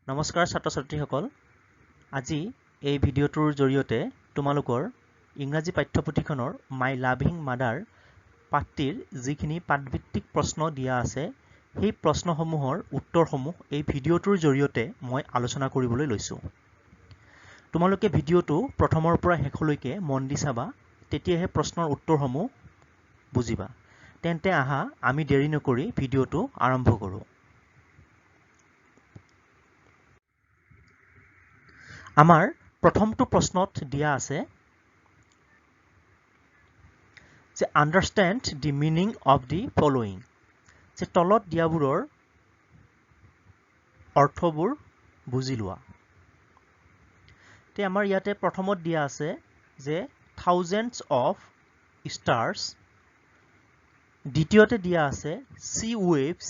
নমস্কাৰ ছাত্ৰ ছাত্ৰীসকল আজি এই ভিডিঅ'টোৰ জৰিয়তে তোমালোকৰ ইংৰাজী পাঠ্যপুথিখনৰ মাই লাভিং মাদাৰ পাঠটিৰ যিখিনি পাঠভিত্তিক প্ৰশ্ন দিয়া আছে সেই প্ৰশ্নসমূহৰ উত্তৰসমূহ এই ভিডিঅ'টোৰ জৰিয়তে মই আলোচনা কৰিবলৈ লৈছোঁ। তোমালোকে ভিডিঅ'টো প্ৰথমৰ পৰা শেষলৈকে মন দি চাবা, তেতিয়াহে প্ৰশ্নৰ উত্তৰসমূহ বুজিবা। তেন্তে আহা আমি দেৰি নকৰি ভিডিঅ'টো আৰম্ভ কৰোঁ। আমাৰ প্ৰথমটো প্ৰশ্নত দিয়া আছে যে understand the meaning of the following, যে তলত দিয়াবোৰৰ অৰ্থবোৰ বুজি লোৱা। তে আমাৰ ইয়াতে প্ৰথমত দিয়া আছে যে থাউজেণ্ডছ অফ ষ্টাৰ্ছ, দ্বিতীয়তে দিয়া আছে সি ৱেভছ,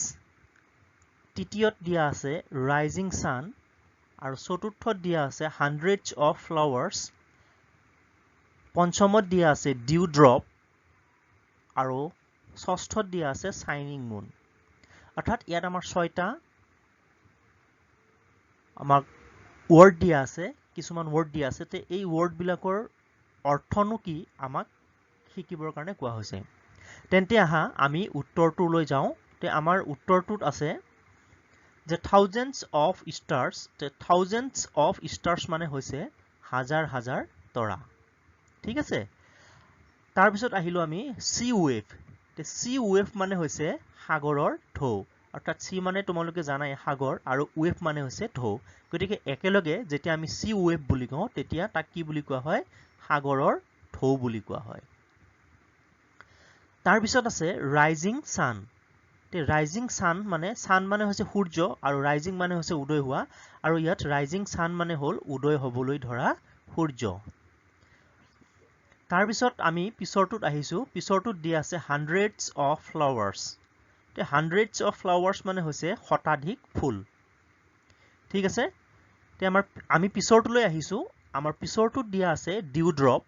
তৃতীয়ত দিয়া আছে ৰাইজিং ছান, আৰু চতুৰ্থত দিয়া আছে হাণ্ড্ৰেডছ অফ ফ্লাৱাৰ্ছ, পঞ্চমত দিয়া আছে ডিউ ড্ৰপ, আৰু ষষ্ঠত দিয়া আছে শাইনিং মুন। অৰ্থাৎ ইয়াত আমাৰ 6টা আমাক ৱৰ্ড দিয়া আছে, কিছুমান ৱৰ্ড দিয়া আছে। তে এই ৱৰ্ডবিলাকৰ অৰ্থনো কি আমাক শিকিবৰ কাৰণে কোৱা হৈছে। তেন্তে আহা আমি উত্তৰটোলৈ যাওঁ। তে আমাৰ উত্তৰটোত আছে যে থাউজেণ্ডছ অফ ষ্টাৰ্ছ, তে থাউজেণ্ডছ অফ ষ্টাৰ্ছ মানে হৈছে হাজাৰ হাজাৰ তৰা। ঠিক আছে, তাৰপিছত আহিলো আমি সি ৱেভ। তে সি ৱেভ মানে হৈছে সাগৰৰ ঢৌ, অৰ্থাৎ সি মানে তোমালোকে জানাই সাগৰ আৰু ৱেভ মানে হৈছে ঢৌ। গতিকে একেলগে যেতিয়া আমি সি ৱেভ বুলি কওঁ তেতিয়া তাক কি বুলি কোৱা হয়? সাগৰৰ ঢৌ বুলি কোৱা হয়। তাৰপিছত আছে ৰাইজিং ছান। ৰাইজিং ছান মানে হৈছে সূৰ্য আৰু ৰাইজিং মানে হৈছে উদয় হোৱা, আৰু ইয়াত ৰাইজিং ছান মানে হ'ল উদয় হ'বলৈ ধৰা সূৰ্য। তাৰপিছত আমি পিছৰটোত আহিছো, পিছৰটোত দিয়া আছে হাণ্ড্ৰেডছ অফ ফ্লাৱাৰ্ছ। হাণ্ড্ৰেডছ অফ ফ্লাৱাৰ্ছ মানে হৈছে শতাধিক ফুল। ঠিক আছে, আমি পিছৰটোলৈ আহিছো। আমাৰ পিছৰটোত দিয়া আছে ডিউ ড্ৰপ।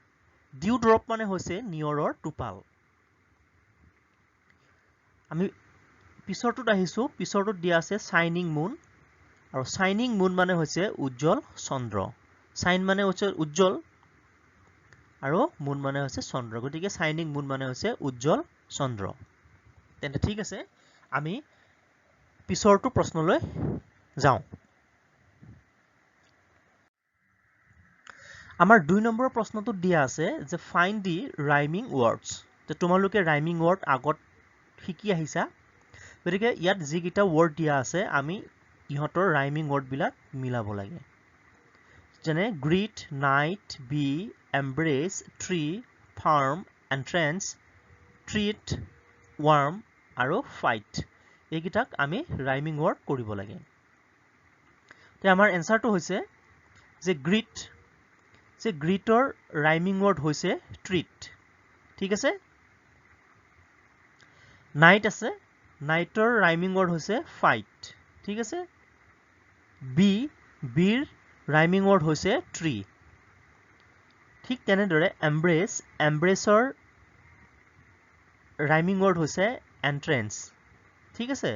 ডিউ ড্ৰপ মানে হৈছে নিয়ৰৰ টোপাল। আমি পিছৰটোত আহিছো, পিছৰটোত দিয়া আছে শাইনিং মুন, আৰু শাইনিং মুন মানে হৈছে উজ্জ্বল চন্দ্ৰ। শাইন মানে হৈছে উজ্জ্বল আৰু মুন মানে হৈছে চন্দ্ৰ, গতিকে শাইনিং মুন মানে হৈছে উজ্জ্বল চন্দ্ৰ। তেন্তে ঠিক আছে, আমি পিছৰটো প্ৰশ্নলৈ যাওঁ। আমাৰ 2 নম্বৰ প্ৰশ্নটোত দিয়া আছে যে ফাইণ্ড দি ৰাইমিং ৱৰ্ডছ। তোমালোকে ৰাইমিং ৱৰ্ড আগত শিকি আহিছা, গতিকে ইয়াত যিকেইটা ৱৰ্ড দিয়া আছে আমি ইহঁতৰ ৰাইমিং ৱৰ্ডবিলাক মিলাব লাগে। যেনে greet, night, bee, embrace, tree, farm, entrance, treat, warm আৰু ফাইট, এইকেইটাক আমি ৰাইমিং ৱৰ্ড কৰিব লাগে। আমাৰ এনচাৰটো হৈছে যে গ্ৰীট। যে গ্ৰীটৰ ৰাইমিং ৱৰ্ড হৈছে ট্ৰিট। ঠিক আছে, নাইট আছে, নাইটৰ ৰাইমিং ৱৰ্ড হৈছে ফাইট। ঠিক আছে, বিৰ ৰাইমিং ৱৰ্ড হৈছে ট্ৰী। ঠিক তেনেদৰে এম্ব্ৰেচ, এম্ব্ৰেচৰ ৰাইমিং ৱৰ্ড হৈছে এন্ট্ৰেন্স। ঠিক আছে,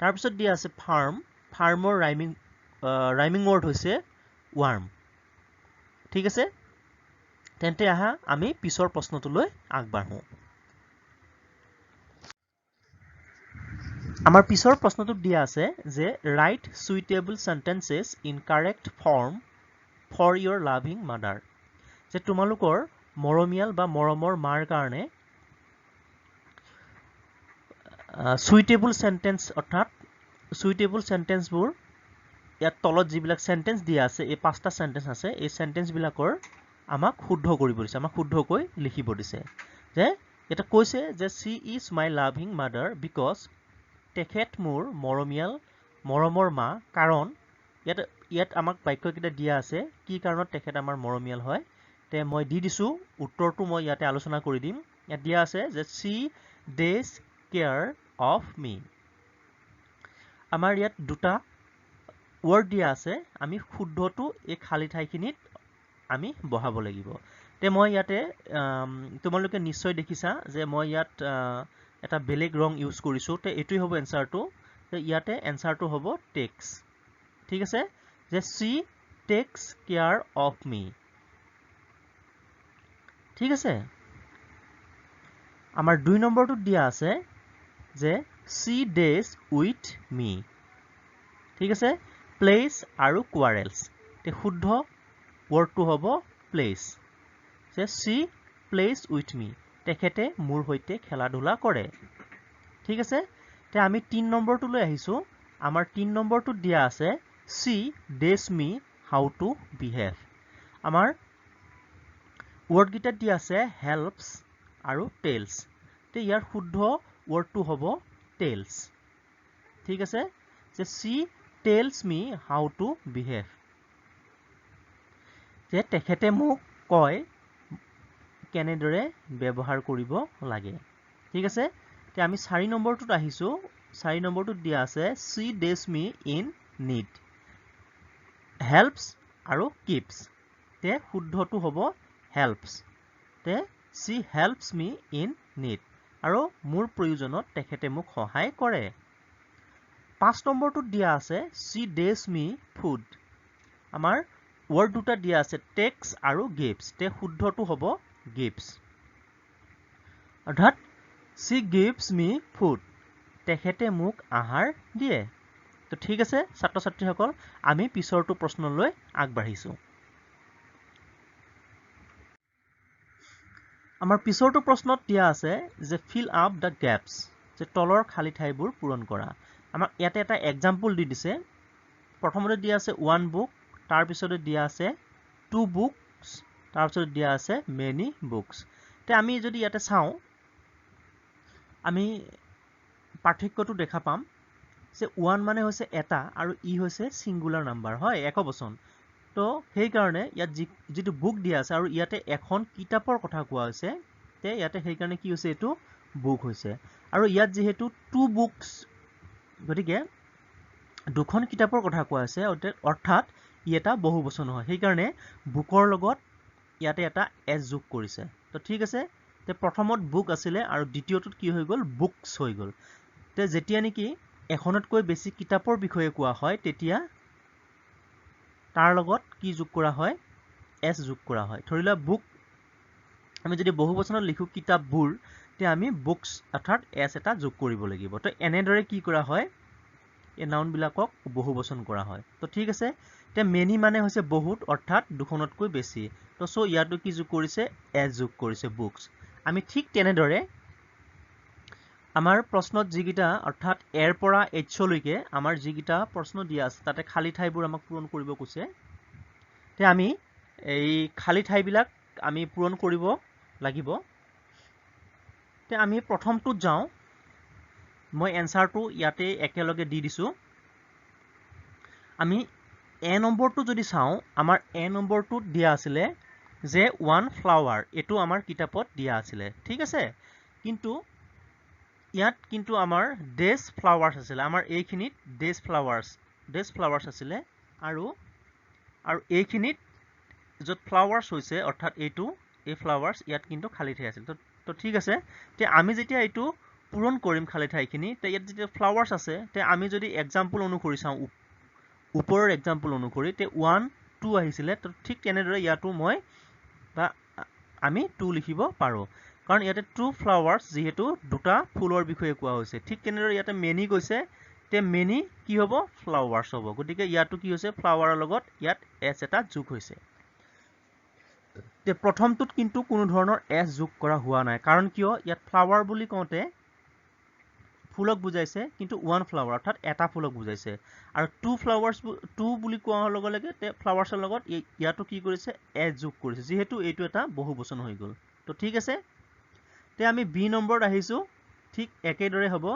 তাৰপিছত দিয়া আছে ফাৰ্ম, ফাৰ্মৰ ৰাইমিং ৱৰ্ড হৈছে ৱাৰ্ম। ঠিক আছে, তেন্তে আহা আমি পিছৰ প্ৰশ্নটোলৈ আগবাঢ়ো। আমাৰ পিছৰ প্ৰশ্নটোত দিয়া আছে যে write suitable sentences in correct form for your loving mother. যে তোমালোকৰ মৰমীয়াল বা মৰমৰ মাৰ কাৰণে সুইটেবল সেন্টেন্স, অৰ্থাৎ সুইটেবল সেন্টেন্সবোৰ ইয়াত তলত যিবিলাক সেন্টেন্স দিয়া আছে, এই 5টা সেন্টেন্স আছে, এই সেন্টেন্সবিলাকৰ আমাক শুদ্ধ কৰিব দিছে, আমাক শুদ্ধকৈ লিখিব দিছে। যে এটা কৈছে যে she is my loving mother because তেখেত মোৰ মৰমৰ মা, কাৰণ ইয়াত আমাক বাক্যকেইটা দিয়া আছে কি কাৰণত তেখেত আমাৰ মৰমীয়াল হয়। তে মই দি দিছো, উত্তৰটো মই ইয়াতে আলোচনা কৰি দিম। ইয়াত দিয়া আছে যে she takes care of me। আমাৰ ইয়াত দুটা ৱৰ্ড দিয়া আছে, আমি শুদ্ধটো এই খালী ঠাইখিনিত আমি বহাব লাগিব। তে মই ইয়াতে তোমালোকে নিশ্চয় দেখিছা যে মই ইয়াত এটা বেলেগ ৰং ইউজ কৰিছো। তে এইটোই হ'ব এনসাৰটো। তে ইয়াতে এনসাৰটো হ'ব টেক্স। ঠিক আছে যে she takes care of me ঠিক আছে আমাৰ 2 নম্বৰটো দিয়া আছে যে she days with me ঠিক আছে plays আৰু quarrels তে শুদ্ধ wordটো হ'ব plays যে she plays with me তেখেতে মোৰ হৈতে খেলা ধূলা কৰে ঠিক আছে তে আমি 3 নম্বৰটো লৈ আহিছো আমাৰ 3 নম্বৰটো দিয়া আছে she days me how to behave আমাৰ word গিটা দিয়া আছে helps আৰু tells তে ইয়াৰ শুদ্ধ wordটো হ'ব tells ঠিক আছে যে she tells me how to behave যে তেখেতে মোক কয় কেনেদৰে ব্যৱহাৰ কৰিব লাগে ঠিক আছে তে আমি 4 নম্বৰটোত আহিছো 4 নম্বৰটোত দিয়া আছে she days me in need helps আৰু keeps তে শুদ্ধটো হ'ব helps তে she helps me in need আৰু মোৰ প্ৰয়োজনত তেখেতে মোক সহায় কৰে 5 নম্বৰটোত দিয়া আছে she days me food আমাৰ word দুটা দিয়া আছে takes আৰু gives তে শুদ্ধটো হ'ব gives অৰ্থাৎ she gives me food তেখেতে মোক আহাৰ দিয়ে তো ঠিক আছে ছাত্ৰ ছাত্ৰীসকল আমি পিছৰটো প্ৰশ্নলৈ আগবাঢ়িছো আমাৰ পিছৰটো প্ৰশ্নত দিয়া আছে যে fill up the gaps যে তলৰ খালি ঠাইবোৰ পূৰণ কৰা আমাক ইয়াতে এটা এক্সাম্পল দি দিছে প্ৰথমতে দিয়া আছে one book তাৰ পিছতে দিয়া আছে two books তাৰ পিছতে দিয়া আছে many books তে আমি যদি ইয়াতে চাওঁ আমি পাৰ্থক্যটো দেখা পাম যে 1 মানে হৈছে এটা আৰু ই হৈছে সিঙ্গুলাৰ নাম্বাৰ হয় একবচন তো সেই কাৰণে ইয়াত যেটো বুক দিয়া আছে আৰু ইয়াতে এখন কিতাপৰ কথা কোৱা হৈছে তে ইয়াতে সেই কাৰণে কি হৈছে এটো বুক হৈছে আৰু ইয়াত যেহেতু টু বুকস গতিকে দুখন কিতাপৰ কথা কোৱা আছে অৰ্থাৎ ই এটা বহুবচন হয় সেই কাৰণে বুকৰ লগত ইয়াতে এটা এস যোগ কৰিছে তো ঠিক আছে তে প্ৰথমত বুক আছিল আৰু দ্বিতীয়টোত কি হৈ গল বুকস হৈ গল তে যেতিয়া নেকি এখনতকৈ বেছি কিতাপৰ বিষয়ে কোৱা হয় তেতিয়া তাৰ লগত কি যোগ কৰা হয় এস যোগ কৰা হয় ধৰিলা বুক আমি যদি বহুবচনত লিখো কিতাপবোৰ তে আমি বুকস অৰ্থাৎ এস এটা যোগ কৰিব লাগিব তো এনেদৰে কি কৰা হয় এই নাউন বিলাকক বহুবচন কৰা হয় তো ঠিক আছে তে মেনি মানে হৈছে বহুত অৰ্থাৎ দুখনতকৈ বেছি তো সো ইয়াটো কি যোগ কৰিছে এস যোগ কৰিছে বুকস আমি ঠিক তেনেদৰে আমাৰ প্ৰশ্নত যিগিটা অৰ্থাৎ এৰ পৰা এইচ লৈকে আমাৰ যিগিটা প্ৰশ্ন দিয়া আছে তাতে খালি ঠাইবোৰ আমাক পূৰণ কৰিব কৈছে তে আমি এই খালি ঠাইবিলাক আমি পূৰণ কৰিব লাগিব তে আমি প্ৰথমটোত যাওঁ মই এনসাৰটো ইয়াতে একেলগে দি দিছো আমি এ নম্বৰটো যদি চাওঁ আমাৰ এ নম্বৰটোত দিয়া আছিল যে ওৱান ফ্লাৱাৰ এটো আমাৰ কিতাপত দিয়া আছিল ঠিক আছে কিন্তু ইয়াত কিন্তু আমাৰ ডেজ ফ্লাৱাৰ্স আছিল আমাৰ এইখিনিত ডেজ ফ্লাৱাৰ্স আছিল আৰু এইখিনিত যত ফ্লাৱাৰ্স হৈছে অৰ্থাৎ এইটো এই ফ্লাৱাৰ্স ইয়াত কিন্তু খালি ঠাই আছিল তো ঠিক আছে তে আমি যেতিয়া এইটো পূৰণ কৰিম খালি ঠাইখিনি তে ইয়াত যেতিয়া ফ্লাৱাৰ্স আছে তে আমি যদি এক্সাম্পল অনুসৰি চাওঁ ওপৰৰ এক্সাম্পল অনুসৰি তে 1 2 আহিছিল তো ঠিক তেনেদৰে ইয়াতো মই বা আমি 2 লিখিব পাৰো কাৰণ ইয়াতে টু ফ্লাৱাৰ্স যেহেতু দুটা ফুলৰ বিষয়ে কোৱা হৈছে ঠিক তেনেদৰে ইয়াতে মেনি কৈছে তে মেনি কি হ'ব ফ্লাৱাৰ্স হ'ব গতিকে ইয়াতো কি হৈছে ফ্লাৱাৰৰ লগত ইয়াত এস এটা যোগ হৈছে তে প্ৰথমটোত কিন্তু কোনো ধৰণৰ এস যোগ কৰা হোৱা নাই কাৰণ কিয় ইয়াত ফ্লাৱাৰ বুলি কওঁতে ফুলক বুজাইছে কিন্তু ওৱান ফ্লাৱাৰ অৰ্থাৎ এটা ফুলক বুজাইছে আৰু টু ফ্লাৱাৰ্স টু বুলি কোৱাৰ লগে লগে তে ফ্লাৱাৰ্সৰ লগত ইয়াতো কি কৰিছে এস যোগ কৰিছে যেহেতু এইটো এটা বহুবচন হৈ গল তো ঠিক আছে তে আমি বি নম্বৰত আহিছো ঠিক একেদৰে হ'ব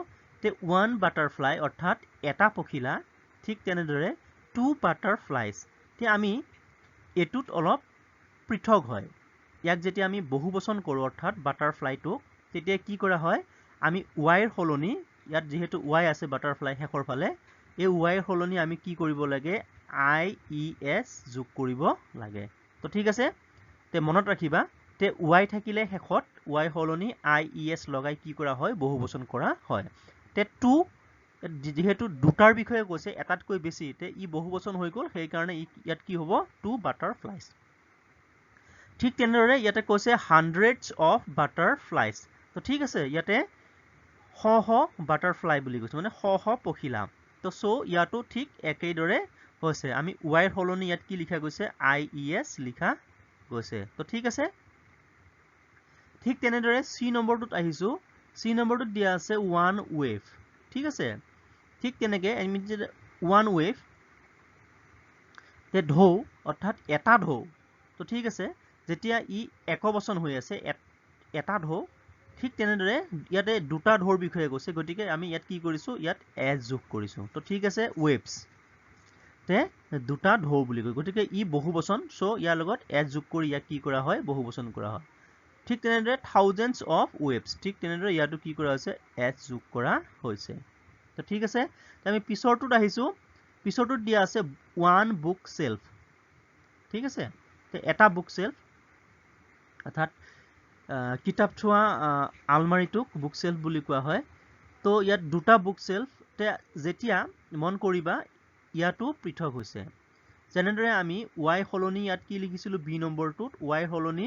তে ওৱান বাটাৰফ্লাই অৰ্থাৎ এটা পখিলা ঠিক তেনেদৰে টু বাটাৰফ্লাইজ তে আমি এটুত অলপ পৃথক হয় ইয়াক যেতিয়া আমি বহুবচন কৰো অৰ্থাৎ বাটাৰফ্লাইটো তেতিয়া কি কৰা হয় আমি ওয়াইৰ হলনি ইয়াত যেহেতু ওয়াই আছে বাটাৰফ্লাই শেষৰ ফালে এই ওয়াইৰ হলনি আমি কি কৰিব লাগে আই ই এস যোগ কৰিব লাগে তো ঠিক আছে তে মনত ৰাখিবা তে ওয়াই থাকিলে শেষত ওয়াই হলনি আই ই এস লগাই কি কৰা হয় বহুবচন কৰা হয় তে টু যেহেতু দুটাৰ বিষয়ে কৈছে এটাতকৈ বেছি তে ই বহুবচন হৈ গ'ল সেই কাৰণে ইয়াত কি হ'ব টু বাটাৰফ্লাইজ ঠিক তেনেদৰে ইয়াতে কৈছে হাণ্ড্ৰেডছ অফ বাটাৰফ্লাইজ তো ঠিক আছে ইয়াতে শ বাটাৰফ্লাই বুলি কৈছে মানে শ পখিলা তো চ' ইয়াতো ঠিক একেইদৰে হৈছে আমি ৱাইৰ সলনি ইয়াত কি লিখা গৈছে IES লিখা গৈছে তো ঠিক আছে ঠিক তেনেদৰে চি নম্বৰটোত আহিছো চি নম্বৰটোত দিয়া আছে ওৱান ৱেভ ঠিক আছে ঠিক তেনেকে আমি ওৱান ৱেভ তে ঢৌ অৰ্থাৎ এটা ঢৌ তো ঠিক আছে যেতিয়া ই একবচন হৈ আছে এটা ঢৌ ঠিক তেনেদৰে ইয়াতে দুটা ঢৌৰ বিষয়ে কৈছে গতিকে আমি ইয়াত কি কৰিছো ইয়াত এজ যোগ কৰিছো তো ঠিক আছে ৱেভছ তে দুটা ঢৌ বুলি কয় গতিকে ই বহুবচন সো ইয়াৰ লগত এজ যোগ কৰি ইয়াক কি কৰা হয় বহুবচন কৰা হয় ঠিক তেনেদৰে থাউজেণ্ডছ অফ ৱেভছ ঠিক তেনেদৰে ইয়াতো কি কৰা হৈছে এজ যোগ কৰা হৈছে তো ঠিক আছে আমি পিছৰটোত আহিছো পিছৰটোত দিয়া আছে ওৱান বুক সেলফ ঠিক আছে এটা বুক সেলফ অৰ্থাৎ কিতাপ থোৱা আলমাৰিটোক বুক সেলফ বুলি কোৱা হয় তো ইয়াত দুটা বুক সেলফ যেতিয়া মন কৰিবা ইয়াতো পৃথক হৈছে যেনেদৰে আমি y সলনি ইয়াত কি লিখিছিলো b নম্বৰটোত y সলনি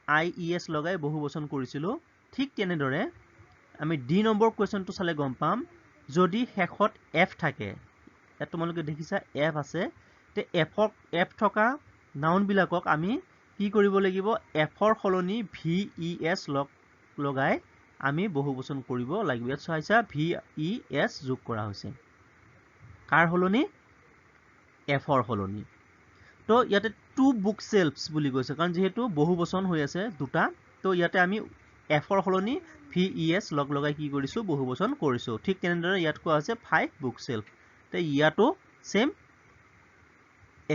IES লগাই বহুবচন কৰিছিলো ঠিক তেনেদৰে আমি d নম্বৰ কোৱেশ্চনটো চালে গম পাম যদি শেষত f থাকে ইয়াত তোমালোকে দেখিছা f আছে তে f থকা নাউন বিলাকক আমি কি কৰিব লাগিব f ৰ সলনি VES লগাই আমি বহুবচন কৰিব লাগিব ইয়াত চাইছা VES যোগ কৰা হৈছে কাৰ সলনি f ৰ সলনি তো ইয়াতে টু বুক সেলফছ বুলি কৈছে কাৰণ যেহেতু বহুবচন হৈ আছে দুটা তো ইয়াতে আমি f ৰ সলনি VES লগাই কি কৰিছো বহুবচন কৰিছো ঠিক তেনেদৰে ইয়াত কোৱা আছে 5 বুক সেলফ তে ইয়াতো সেম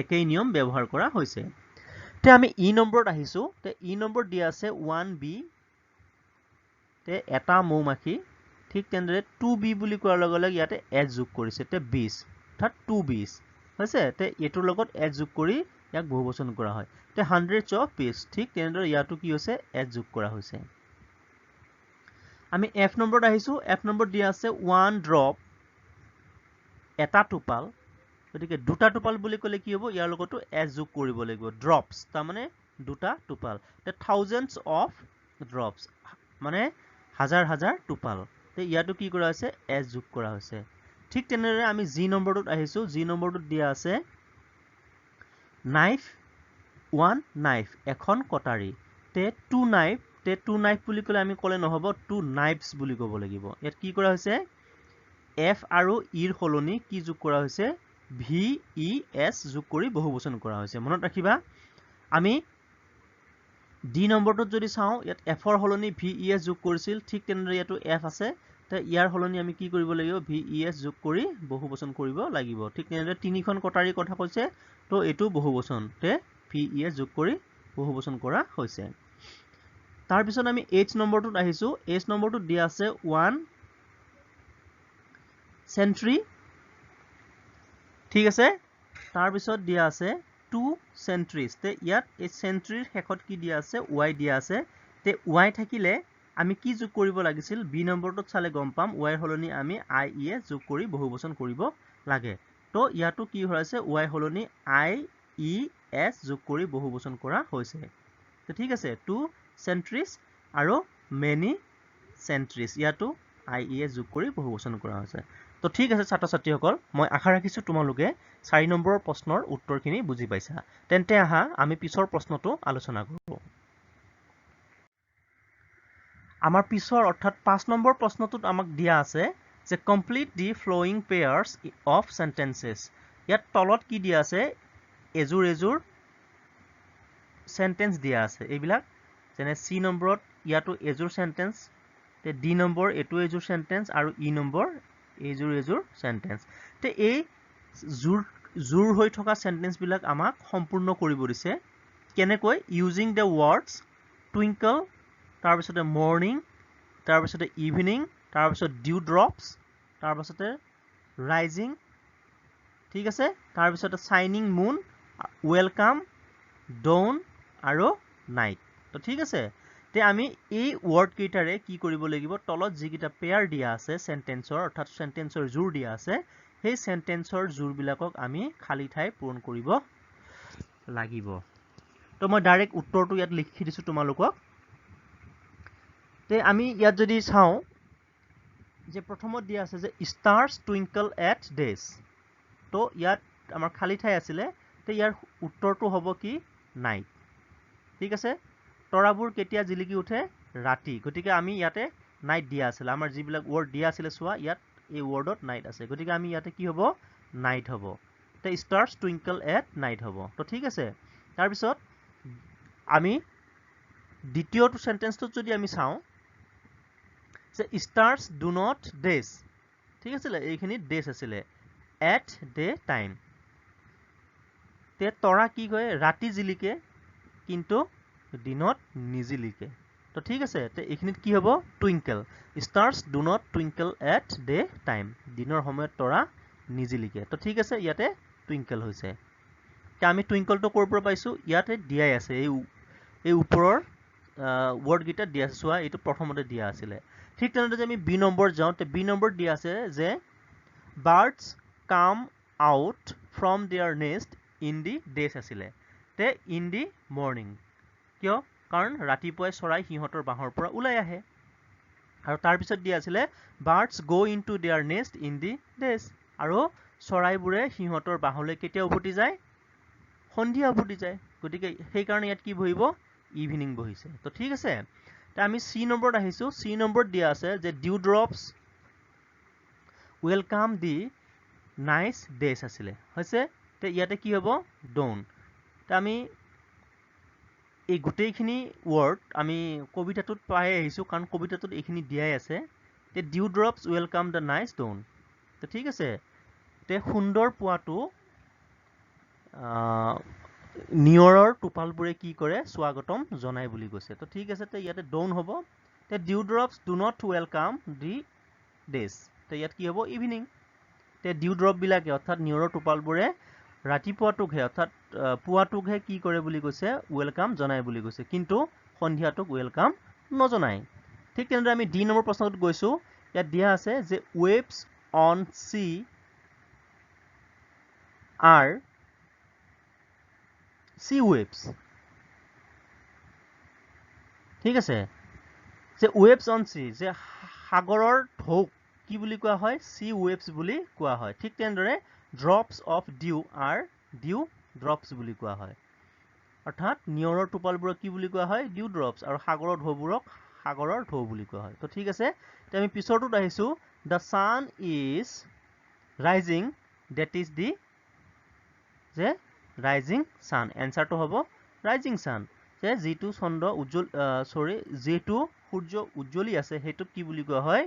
একেই নিয়ম ব্যৱহাৰ কৰা হৈছে তে আমি ই নম্বৰত আহিছো তে ই নম্বৰ দিয়া আছে 1B তে এটা মৌমাখি ঠিক তেনেদৰে 2B বুলি কোৱাৰ লগে লগে ইয়াতে এজ যোগ কৰিছে তে 20 অৰ্থাৎ 220 হৈছে তে এটোৰ লগত এজ যোগ কৰি ইয়াক বহুবচন কৰা হয় তে হাণ্ড্ৰেডছ অফ bees ঠিক তেনেদৰে ইয়াতো কি হৈছে এজ যোগ কৰা হৈছে আমি F নম্বৰত আহিছো F নম্বৰ দিয়া আছে 1 ড্ৰপ এটা টোপাল গতিকে দুটা টোপাল বুলি ক'লে কি হ'ব ইয়াৰ লগতো এজ যোগ কৰিব লাগিব ড্ৰপছ তাৰ মানে দুটা টোপাল তে থাউজেণ্ডছ অফ ড্ৰপছ মানে হাজাৰ হাজাৰ টোপাল তে ইয়াতো কি কৰা হৈছে এজ যোগ কৰা হৈছে ঠিক তেনেদৰে আমি জি নম্বৰটোত আহিছো জি নম্বৰটোত দিয়া আছে নাইফ ওৱান নাইফ এখন কটাৰী তে টু নাইফ বুলি ক'লে আমি ক'লে নহ'ব টু নাইফছ বুলি ক'ব লাগিব ইয়াত কি কৰা হৈছে F আৰু ইৰ সলনি কি যোগ কৰা হৈছে VES যোগ কৰি বহুবচন কৰা হৈছে মনত ৰাখিবা আমি ডি নম্বৰটোত যদি চাওঁ ইয়াত F ৰ সলনি VES যোগ কৰিছিল ঠিক তেনেদৰে ইয়াতো F আছে তে ইয়াৰ সলনি আমি কি কৰিব লাগিব VES যোগ কৰি বহুবচন কৰিব লাগিব ঠিক তেনেদৰে তিনিখন কটাৰীৰ কথা কৈছে তো এটো বহুবচন তে VES যোগ কৰি বহুবচন কৰা হৈছে তাৰ পিছত আমি H নম্বৰটোত আহিছো H নম্বৰটোত দিয়া আছে 1 century ঠিক আছে তাৰ পিছত দিয়া আছে 2 centuries তে ইয়াত এই centuryৰ শেষত কি দিয়া আছে y দিয়া আছে তে y থাকিলে আমি কি যোগ কৰিব লাগিছিল b নম্বৰটোত চালে গম পাম y সলনি আমি IES যোগ কৰি বহুবচন কৰিব লাগে তো ইয়াতো কি হৈছে y সলনি IES যোগ কৰি বহুবচন কৰা হৈছে তো ঠিক আছে 2 centuries আৰু many centuries ইয়াতো IES যোগ কৰি বহুবচন কৰা হৈছে তো ঠিক আছে ছাত্ৰ ছাত্ৰীসকল মই আশা ৰাখিছো তোমালোকে 4 নম্বৰৰ প্ৰশ্নৰ উত্তৰখিনি বুজি পাইছা তেন্তে আহা আমি পিছৰ প্ৰশ্নটো আলোচনা কৰোঁ আমাৰ পিছৰ অৰ্থাৎ 5 নম্বৰ প্ৰশ্নটোত আমাক দিয়া আছে যে complete the following pairs of sentences ইয়াত তলত কি দিয়া আছে এজুৰ সেন্টেন্স দিয়া আছে এইবিলাক যেনে সি নম্বৰত ইয়াতো এজুৰ সেন্টেন্স তে ডি নম্বৰ এটো এজুৰ সেন্টেন্স আৰু ই নম্বৰ এজুৰ সেন্টেন্স তে এই জুৰ হৈ থকা সেন্টেন্স বিলাক আমাক সম্পূৰ্ণ কৰিব দিছে কেনেকৈ ইউজিং দ্য ওয়াৰ্ডস টুইংকল তাৰ পিছতে মৰ্নিং তাৰ পিছতে ইভিনিং তাৰ পিছত ডিউ ড্ৰপস তাৰ পিছতে ৰাইজিং ঠিক আছে তাৰ পিছতে শাইনিং মুন ওয়েলকাম ডন আৰু নাইট তো ঠিক আছে তে আমি এই ওয়াৰ্ড কেইটাৰে কি কৰিব লাগিব তলত যিকিটা পেয়াৰ দিয়া আছে সেন্টেন্সৰ অৰ্থাৎ সেন্টেন্সৰ জোৰ দিয়া আছে সেই সেন্টেন্সৰ জোৰ বিলাকক আমি খালি ঠাই পূৰণ কৰিব লাগিব তো মই ডাইৰেক্ট উত্তৰটো ইয়াত লিখি দিছো তোমালোকক তে আমি ইয়াত যদি চাওঁ যে প্ৰথমত দিয়া আছে যে stars twinkle at days তো ইয়াত আমাৰ খালি ঠাই আছিলে তে ইয়াৰ উত্তৰটো হ'ব কি নাইট ঠিক আছে তৰাবোৰ কেতিয়া জিলিকি উঠে ৰাতি গতিকে আমি ইয়াতে নাইট দিয়া আছিল আমাৰ যিবিলাক ওয়াৰ্ড দিয়া আছিল সোৱা ইয়াত এই ওয়াৰ্ডত নাইট আছে গতিকে আমি ইয়াতে কি হ'ব নাইট হ'ব তে stars twinkle at night হ'ব তো ঠিক আছে তাৰ পিছত আমি দ্বিতীয়টো সেন্টেন্সটো যদি আমি চাওঁ যে stars do not days ঠিক আছে এইখিনি days আছিল at day time তে তৰা কি কয় ৰাতি জিলিকে কিন্তু দিনত নিজিলিকে তো ঠিক আছে তে এইখিনিত কি হ'ব twinkle stars do not twinkle at day time দিনৰ সময়ত তৰা নিজিলিকে তো ঠিক আছে ইয়াতে টুইঙ্কল হৈছে তে আমি টুইঙ্কলটো কৰ পৰা পাইছো ইয়াতে দিয়াই আছে এই ওপৰৰ ওয়াৰ্ড গিটা দিয়া আছে সোৱা এটো প্ৰথমতে দিয়া আছিল ঠিক তেনেদৰে যে আমি বি নম্বৰ যাওঁ তে বি নম্বৰ দিয়া আছে যে birds come out from their nest in the days আছিল তে in the morning কিয় কাৰণ ৰাতিপুৱাই চৰাই সিহঁতৰ বাহৰ পৰা ওলাই আহে আৰু তাৰ পিছত দিয়া আছিল birds go into their nest in the days আৰু চৰাইবোৰে সিহঁতৰ বাহলৈ কেতিয়া উভতি যায় সন্ধিয়া উভতি যায় গতিকে সেই কাৰণে ইয়াত কি বহিব ইভিনিং বহিছে তো ঠিক আছে তে আমি সি নম্বৰত আহিছো সি নম্বৰত দিয়া আছে যে dew drops welcome the nice days আছিল হৈছে তে ইয়াতে কি হ'ব dawn তে আমি এই গোটেইখিনি ওয়াৰ্ড আমি কবিতাটোত পাই আহিছো কাৰণ কবিতাটোত এইখিনি দিয়াই আছে তে dew drops welcome the nice dawn তো ঠিক আছে তে সুন্দৰ পুৱাটো নিয়ৰৰ টোপালবোৰে কি কৰে স্বাগতম জনাই বুলি কৈছে তো ঠিক আছে তে ইয়াতে dawn হ'ব তে dew drops do not welcome the days তে ইয়াত কি হ'ব ইভিনিং তে dew drop বিলাকে অৰ্থাৎ নিয়ৰৰ টোপালবোৰে ৰাতিপুৱাটোকহে অৰ্থাৎ পুৱাটোকহে কি কৰে বুলি কৈছে ওয়েলকাম জনাই বুলি কৈছে কিন্তু সন্ধিয়াটোক ওয়েলকাম নজনাই ঠিক তেনেদৰে আমি ডি নম্বৰ প্ৰশ্নটোত গৈছো ইয়াত দিয়া আছে যে waves on sea are sea waves ঠিক আছে যে waves on sea যে সাগৰৰ ঢৌ কি বুলি কোৱা হয় sea waves বুলি কোৱা হয় ঠিক তেনেদৰে drops of dew are dew drops বুলি কোৱা হয় অৰ্থাৎ নিয়ৰৰ টোপালবোৰক কি বুলি কোৱা হয় dew drops আৰু সাগৰৰ ঢৌবোৰক সাগৰৰ ঢৌ বুলি কোৱা হয় তো ঠিক আছে তে আমি পিছৰটোত আহিছো the sun is rising that is the যে rising sun এনসাৰটো হ'ব rising sun যে যেটো চন্দ্ৰ উজ্জ্বল যেটো সূৰ্য উজ্জ্বলি আছে হেতু কি বুলি কোৱা হয়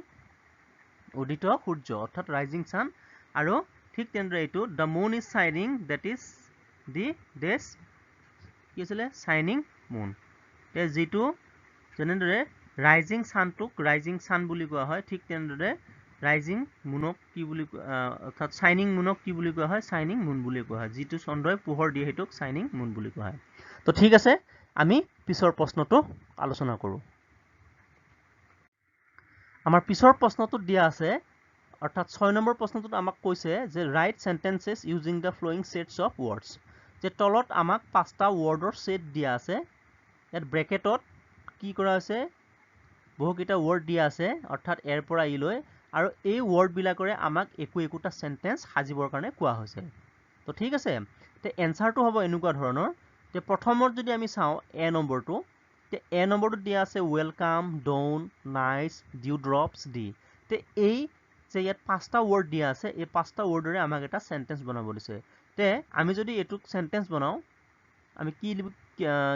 উদিত সূৰ্য অৰ্থাৎ rising sun আৰু ঠিক তেনেদৰে এটো the moon is shining that is the days কি আছিল shining moon তে যেটো যেনেদৰে rising sun টুক rising sun বুলি কোৱা হয় ঠিক তেনেদৰে rising moonক কি বুলি অৰ্থাৎ shining moonক কি বুলি কোৱা হয় shining moon বুলি কোৱা হয় যেটো চন্দ্ৰই পোহৰ দিয়ে হেতুক shining moon বুলি কোৱা হয় তো ঠিক আছে আমি পিছৰ প্ৰশ্নটো আলোচনা কৰো আমাৰ পিছৰ প্ৰশ্নটো দিয়া আছে অৰ্থাৎ 6 নম্বৰ প্ৰশ্নটোত আমাক কৈছে যে write sentences using the flowing sets of words যে তলত আমাক পাঁচটা ওয়াৰ্ডৰ সেট দিয়া আছে ইয়াত ব্ৰেকেটত কি কৰা আছে বহুকিটা ওয়াৰ্ড দিয়া আছে অৰ্থাৎ এৰ পৰা ই লৈ আৰু এই ওয়াৰ্ড বিলাকৰে আমাক একোটা সেন্টেন্স সাজিবৰ কাৰণে কোৱা হৈছে তো ঠিক আছে তে এনসাৰটো হ'ব এনেকুৱা ধৰণৰ তে প্ৰথমত যদি আমি চাওঁ এ নম্বৰটো তে এ নম্বৰটো দিয়া আছে welcome dawn nice dew drops দি তে এই যে ইয়াত পাঁচটা ওয়াৰ্ড দিয়া আছে এই পাঁচটা ওয়াৰ্ডৰে আমাক এটা সেন্টেন্স বনাব দিছে তে আমি যদি এটুক সেন্টেন্স বনাও আমি কি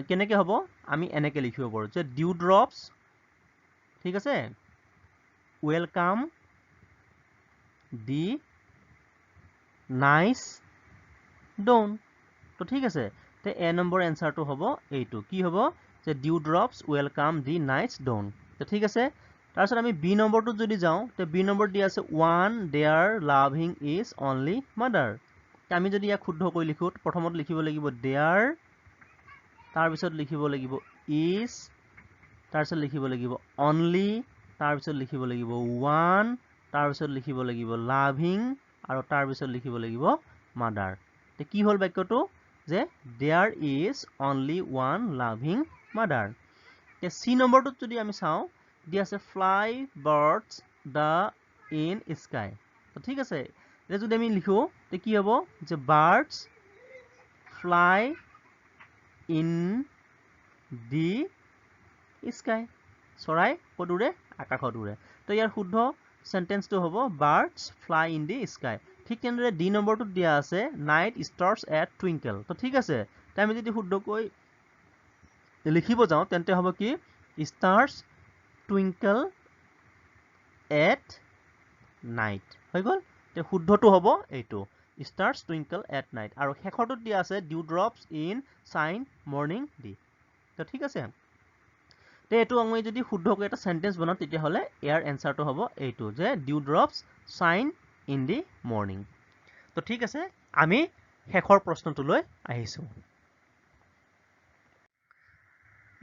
কেনেকে হ'ব আমি এনেকে লিখিব পাৰো যে dew drops ঠিক আছে ওয়েলকাম দি নাইস dawn তো ঠিক আছে তে এ নম্বৰ এনসাৰটো হ'ব এইটো কি হ'ব যে dew drops welcome the nice dawn তো ঠিক আছে তাৰপিছত আমি বি নম্বৰটো যদি যাওঁ তে বি নম্বৰ দি আছে one their loving is only mother তে আমি যদি ইয়াক শুদ্ধ কৰি লিখো প্ৰথমত লিখিব লাগিব their তাৰপিছত লিখিব লাগিব is তাৰপিছত লিখিব লাগিব অনলি, তাৰপিছত লিখিব লাগিব ওৱান, তাৰপিছত লিখিব লাগিব লাভিং, আৰু তাৰপিছত লিখিব লাগিব মাদাৰ। তে কি হ'ল বাক্যটো যে there is only one loving mother. তে চি নম্বৰটোত যদি আমি চাওঁ দিয়া আছে fly birds the in sky. তো ঠিক আছে, এতিয়া যদি আমি লিখো তে কি হ'ব যে birds fly in the sky, চৰাই ক'ত উৰে আকাশত উৰে। তো ইয়াৰ শুদ্ধ সেন্টেন্সটো হ'ব birds fly in the sky. ঠিক তেনেদৰে ডি নম্বৰটোত দিয়া আছে নাইট ষ্টাৰ্ছ এট টুইংকেল। তো ঠিক আছে, তাই আমি যদি শুদ্ধকৈ লিখিব যাওঁ তেন্তে হ'ব কি ষ্টাৰ্ছ টুইংকেল এট নাইট হৈ গ'ল। তে শুদ্ধটো হ'ব এইটো ষ্টাৰ্ছ টুইংকেল এট নাইট। আৰু শেষৰটোত দিয়া আছে dew drops in shine morning the. তো ঠিক আছে, তে এইটো আমি যদি শুদ্ধকৈ এটা সেন্টেন্স বনাওঁ তেতিয়াহ'লে ইয়াৰ এনসাৰটো হ'ব এইটো যে dew drops shine in the morning. তো ঠিক আছে, আমি শেষৰ প্ৰশ্নটোলৈ আহিছোঁ।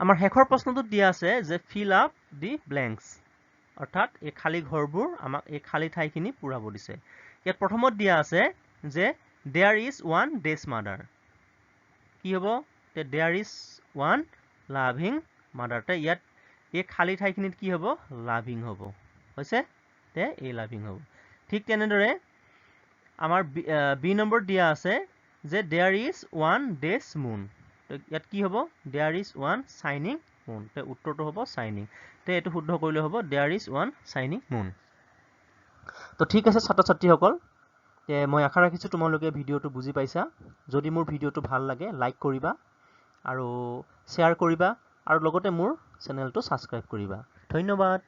আমাৰ শেষৰ প্ৰশ্নটোত দিয়া আছে যে ফিল আপ দি ব্লেংকছ, অৰ্থাৎ এই খালী ঘৰবোৰ আমাক এই খালী ঠাইখিনি পূৰাব দিছে। ইয়াত প্ৰথমত দিয়া আছে যে there is one days mother. কি হ'ব তে there is one loving mother. তে ইয়াত এই খালী ঠাইখিনিত কি হ'ব লাভিং হ'ব, হৈছে তে এই লাভিং হ'ব। ঠিক তেনেদৰে আমাৰ বি নম্বৰ দিয়া আছে যে দেয়াৰ ইজ ওৱান ডেজ মুন। ইয়াত কি হ'ব দেয়াৰ ইজ ওৱান চাইনিং মুন। তে উত্তৰটো হ'ব চাইনিং। তে এইটো শুদ্ধ কৰিলে হ'ব দেয়াৰ ইজ ওৱান চাইনিং মুন। তো ঠিক আছে ছাত্ৰ ছাত্ৰীসকল, তে মই আশা ৰাখিছোঁ তোমালোকে ভিডিঅ'টো বুজি পাইছা। যদি মোৰ ভিডিঅ'টো ভাল লাগে লাইক কৰিবা আৰু শ্বেয়াৰ কৰিবা আৰু লগতে মোৰ চেনেলটো ছাবস্ক্ৰাইব কৰিবা। ধন্যবাদ।